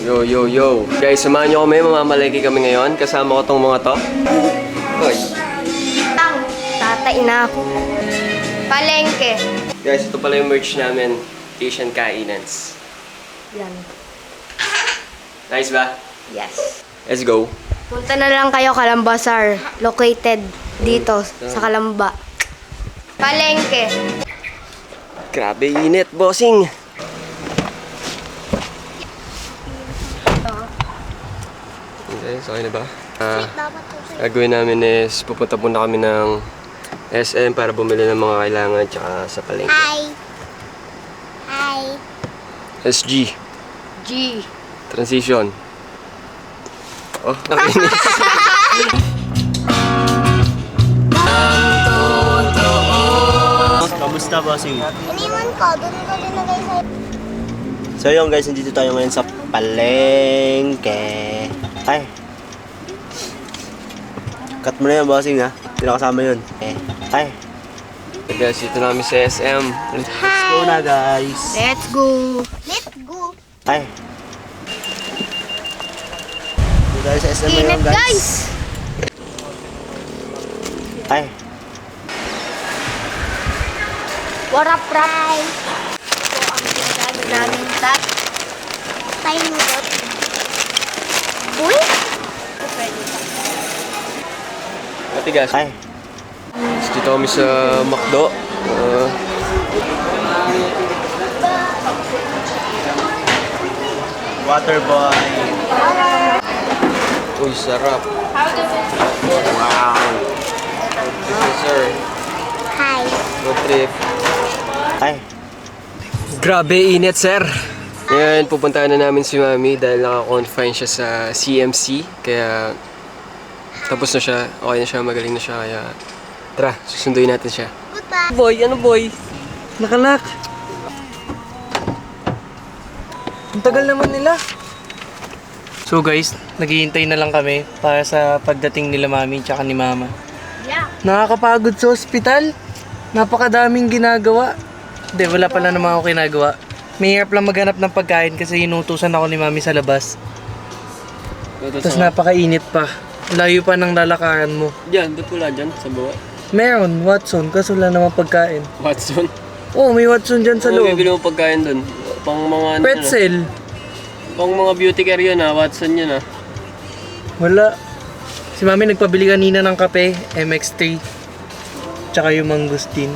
Yo, yo, yo. Guys, samahan nyo kami. Mamamalengke kami ngayon. Kasama ko tong mga to. Hoy. Tatay na ako. Palengke. Guys, ito pala yung merch namin. Asian Kainans. Yan. Nice ba? Yes. Let's go. Punta na lang kayo Kalambasar. Located dito sa Kalamba. Palengke. Grabe init, bossing. Okay, so okay na ba? Gagawin namin is pupunta muna kami ng SM para bumili ng mga kailangan tsaka sa palengke. Hi. SG. G. Transition. Oh, nakinis. Kamusta, bossing? Iniwan ko. Doon ko linagay sa'yo. So yun guys, nandito tayo ngayon sa palengke. Ay. Cut mo na yan, bossing ha. Hindi na kasama yun. Ay. Guys, dito namin sa SM. Let's go na guys. Let's go. Let's go. Ay. Dito tayo sa SM Init, ngayon guys. guys. Ay. What up, Ray? Ito ang ginagamit namin sa Time dot. Uy! Pati guys. Ay. Dito kami sa McDo. Water boy. Uy, sarap. Wow. Yes, sir. Hi. Road trip. Ay. Grabe init, sir. Ngayon, pupuntahan na namin si Mami dahil naka-confine siya sa CMC. Kaya, tapos na siya. Okay na siya, magaling na siya. Kaya, tara, susunduin natin siya. Goodbye. Boy, ano boy? Nakalak. Ang tagal naman nila. So guys, naghihintay na lang kami para sa pagdating nila mami tsaka ni mama. Yeah. Nakakapagod sa ospital. Napakadaming ginagawa. Hindi, wala pala naman ako ginagawa. Mahirap lang maghanap ng pagkain kasi inutusan ako ni mami sa labas. Tapos napakainit pa. Layo pa ng lalakaran mo. Diyan, doon pula dyan, sa bawah. Meron, Watson, kaso wala naman pagkain. Watson. Oh, may Watson dyan sa Ano loob. bibili mo pagkain doon? Pang mga ano Pretzel. na? Pang mga beauty care yun ha, Watson yun ha. Wala. Si mami nagpabili kanina ng kape, MX3. Tsaka yung mangustin.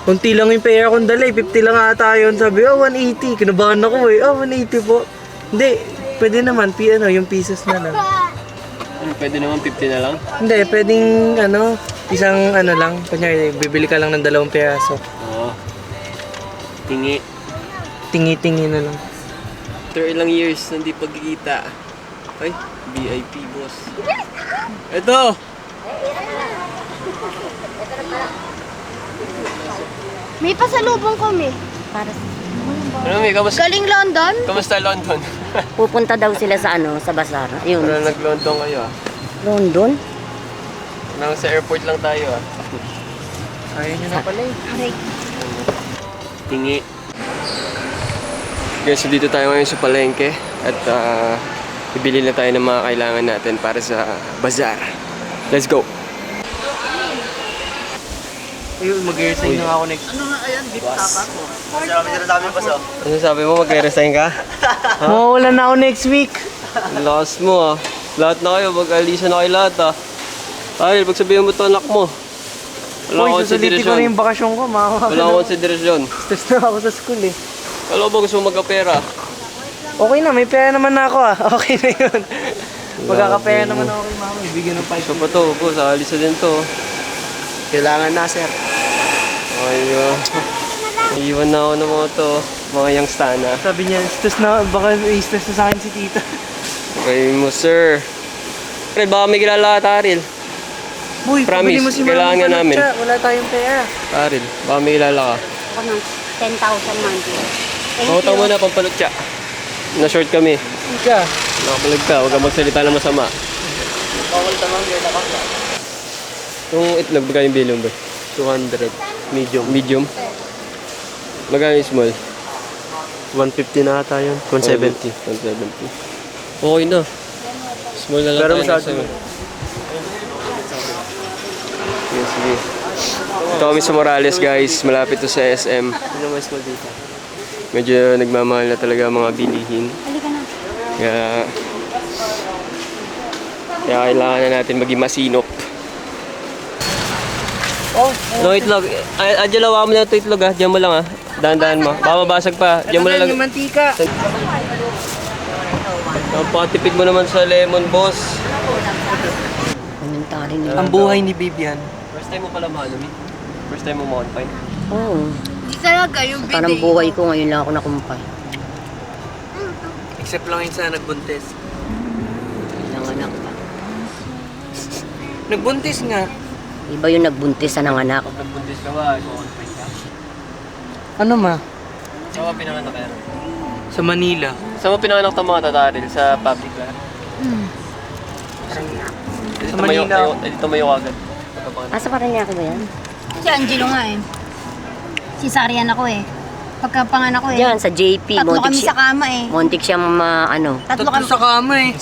Kunti lang yung pera kong dala, 50 lang ata yun. Sabi, 180. Kinabahan ako 180 po. Hindi, pwede naman, yung pieces na lang. Ano, pwede naman 50 na lang? Hindi, pwedeng, isang lang. Kunyari, bibili ka lang ng 2 peraso. Oo. Tingi. Tingi-tingi na lang. After ilang years na hindi pagkikita. Ay, VIP boss. Ito! May pasalubong kami. Para sa... Ano may, kamusta? Galing London? Kamusta London? Pupunta daw sila sa sa bazaar. Yun. Parang nag-London kayo ah. London? Nang sa airport lang tayo ah. Ayaw nyo na pala eh. Tingi. Guys, so dito tayo ngayon sa palengke at bibili na tayo ng mga kailangan natin para sa bazaar. Let's go! Ayun, mag-resign na ako next. Ano sabi mo? Mag-resign ka? Mawawala na ako next week. Lakas mo ah. Lahat na kayo, mag-alisan na kayo lahat ah. Ay, pagsabihin mo ito anak mo. Wala Uy, akong susulitin ko na yung konsiderasyon. bakasyon ko. Wala akong konsiderasyon. Stress na ako sa school eh. Alam mo, gusto mo magka-pera. Okay na, may pera naman na ako ah. Okay na yun. Magkakapera naman ako kay mama. Ibigyan ng 5. So pa to, boss, alisan din to. Kailangan na, sir. Ay, iiwan na ako ng mga to. Mga youngstana. Sabi niya, stress na, baka stress na sa akin si tita. Okay mo, sir. Fred, baka may kilala ka, Taril. Boy, Promise, pabili mo si kailangan mama nga namin. siya. Wala tayong pera. Taril, baka may kilala ka. Ako ng 10,000 monthly. Thank Pakutang you. mo na, pampalutya. Na-short kami. Ika. Nakapalag ka, huwag kang magsalita na masama. Yung itlog, magkano yung bilong ba? 200. Medium. Medium? Magkano yung small? 150 na ata yun. 170. 170. Okay na. Small na lang Pero tayo masyado. next time. Sige, sige. Ito kami sa Morales guys, malapit to sa SM. Ano mas small dito? Medyo nagmamahal na talaga ang mga bilihin. Kaya kailangan na natin maging masinop. No itlog. Adyan lawa mo na ito itlog ha. Diyan mo lang ha. Dahan-dahan mo. Baka mabasag pa. Diyan mo na lang. Yung mantika. Napakatipid mo naman sa lemon, boss. Komentary nila. Ang buhay ni Bibian. First time mo pala mahalumi? First time mo ma-confine? Oo. Hindi talaga yung Parang buhay ko ngayon lang ako nakumpay. Except lang yung sa nagbuntis. Ilang anak pa. Nagbuntis nga. Iba yung nagbuntis sa nanganak. Pag nagbuntis ka ba, ma-confine ka? Ano ma? Saan mo pinanganak kaya? Sa Manila. Saan mo pinanganak ng mga tataril? Sa public ba? Sa Manila. Dito mayo agad. Asa pa rin niya ako ba yan? Si Angelo nga eh. Cesarean ako eh. Pagkapanganak ko eh. Diyan, sa JP. Tatlo kami sa kama eh. Montik siya ano. Tatlo Tatlo kami sa kama eh.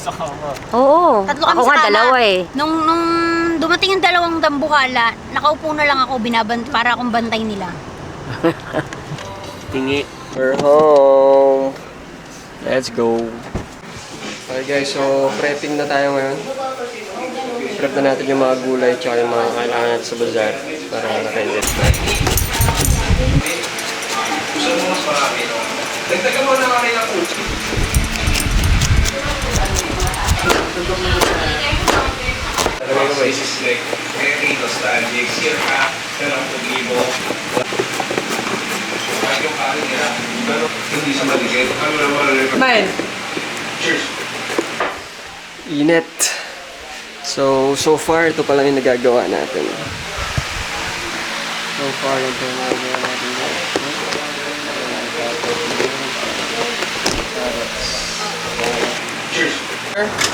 Oo. Tatlo kami Ako sa nga kama. dalawa eh. Nung dumating yung dalawang dambuhala, nakaupo na lang ako para akong bantay nila. Tingi. We're home. Let's go. Okay guys, so prepping na tayo ngayon. Prep na natin yung mga gulay tsaka yung mga kailangan natin sa bazaar para naka-invest na. This is like very nostalgic. Circa, pero ang tugibo. Yung kanin nila, pero hindi sa maligid. Ano naman? Man. Cheers! Init. So far, ito pa lang yung nagagawa natin. So far, ito yung nagagawa natin. Cheers!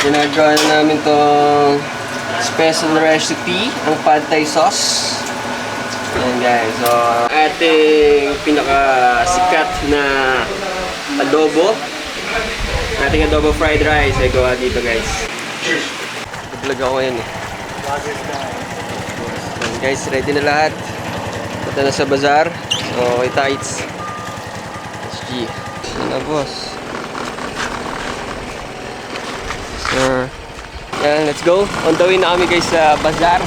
Ginagawa na namin tong special recipe, ang pad thai sauce. Ayan guys, so ating pinakasikat na adobo. Ating adobo fried rice ay gawa dito guys. Cheers! Vlog ako yan eh. Ayan, guys, ready na lahat. Punta na sa bazaar. So, kita it's SG. Yan na boss. Sir. Yan, let's go. On the way na kami guys sa bazaar.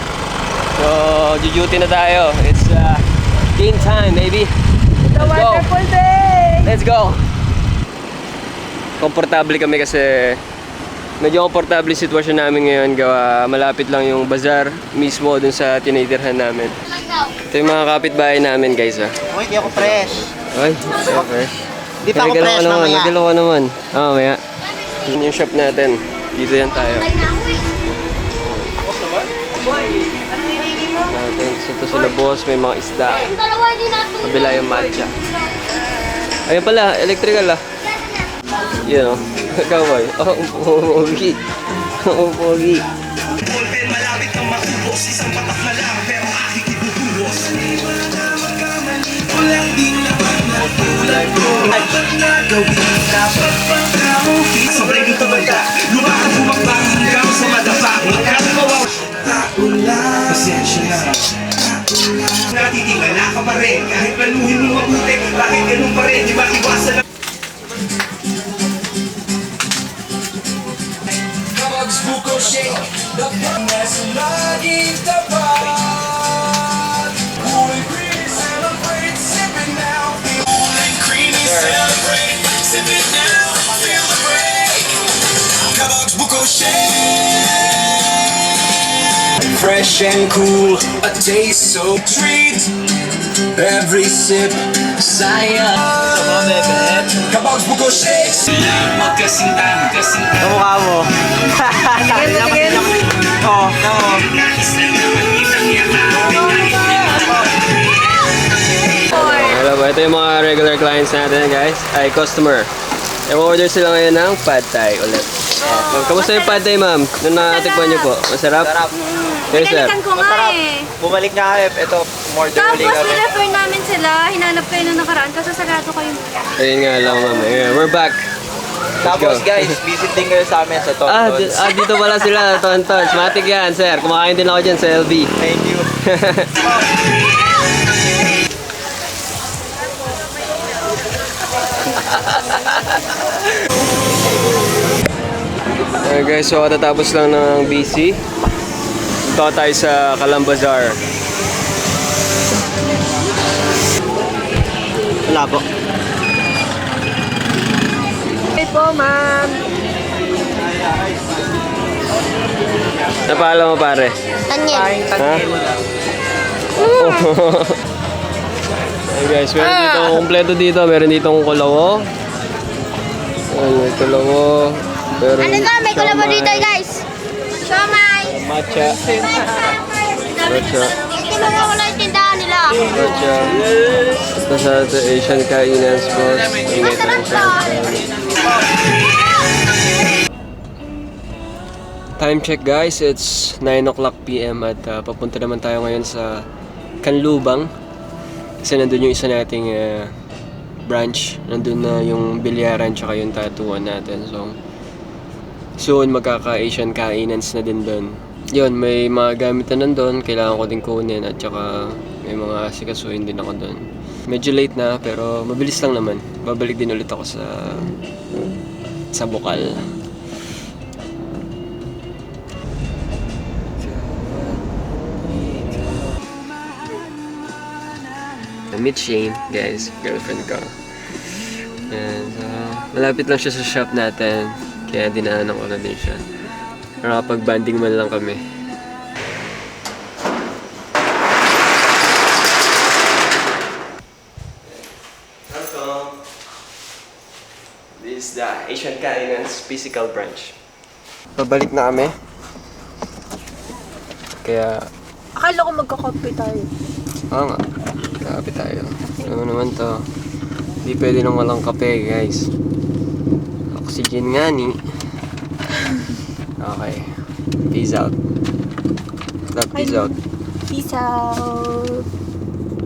So, duty na tayo. It's game time, baby. Let's go. Let's go. Komportable kami kasi medyo komportable yung sitwasyon namin ngayon. Gawa malapit lang yung bazaar mismo dun sa tinitirhan namin. Ito yung mga kapitbahay namin guys ha. Uy, di ako fresh. Ay, okay. Di pa ako fresh mamaya. Nagalaw ka naman. Mamaya. Yun yung shop natin. Dito yan tayo. Ito sila boss, may mga isda. Kabila yung matcha. Ayun pala, electrical ah. Yun o. Cowboy. Oh, pogi. Oh, pogi. Malapit ng makubos, isang patak na lang, pero aking itutulos. Walang di naman na tulad ko. At nagawin dapat pang kaukin. Sobrang ito banda, lumakad bumabang hanggang sa madapa. Magkakawaw. Taon lang, pasensya na. Natitingala ka pa rin, kahit planuhin mo mabuti. Bakit ganun pa rin, di ba iwasan na. Buko shake, the promise laging tapat. Cool and creamy, celebrate, sip it now. Cool and creamy, celebrate, sip it now. Feel the break. Kellogg's Buko shake. Fresh and cool, a taste so treat. Every sip, sayang. Kellogg's Buko shake. Magkasintahan, kasintahan. Kamukha mo. Oo, oo. Hello po, ito yung mga regular clients natin guys. Ay, customer. I-order sila ngayon ng pad thai ulit. Ma'am, kamusta yung pad thai, ma'am? Nung nakatikman niyo po? Masarap? Yes, sir. Ko nga eh. Bumalik na kami. Ito, more Tapos nirefer namin sila, hinanap kayo nung nakaraan kasi sarado kayo. Ayun nga lang, ma'am. Ayun, we're back. Tapos go. guys, visit din kayo sa amin sa Tontons. Dito pala sila, Tontons. Matik yan, sir. Kumakain din ako dyan sa LB. Thank you. Alright guys, so katatapos lang ng BC. Dito tayo sa Kalambazar. Wala po. Hey po, ma'am. Napaalam mo pare? Daniel. Ha? Hey guys, meron dito kompleto dito. Meron dito kulawo. Ayan, may kulawo. Meron Ano to? May kulabo siomai, dito guys. Siomay. Matcha. Matcha. Ito mga kulay tindahan nila. Matcha. Ito sa Asian Kainans boss. Masarap to. Time check guys, it's 9 o'clock PM at papunta naman tayo ngayon sa Canlubang. Kasi nandun yung isa nating branch. Nandun na yung bilyaran tsaka yung tattooan natin. So, soon magkaka-Asian Kainans na din doon. Yun, may mga gamit na nandun. Kailangan ko din kunin at tsaka may mga sikasuhin din ako doon. Medyo late na pero mabilis lang naman. Babalik din ulit ako sa Bukal. Meet Shane, guys, girlfriend ko. And malapit lang siya sa shop natin, kaya dinaanan ko na din siya. Nakapag-banding man lang kami. Welcome! This is the Asian Kainans physical branch. Pabalik na kami. Kaya Akala ko magkakopi tayo. oo nga. Kape tayo. Ano naman to? Hindi pwede nang walang kape, guys. Oxygen nga ni. Okay. Peace out. Love, peace out. Peace out.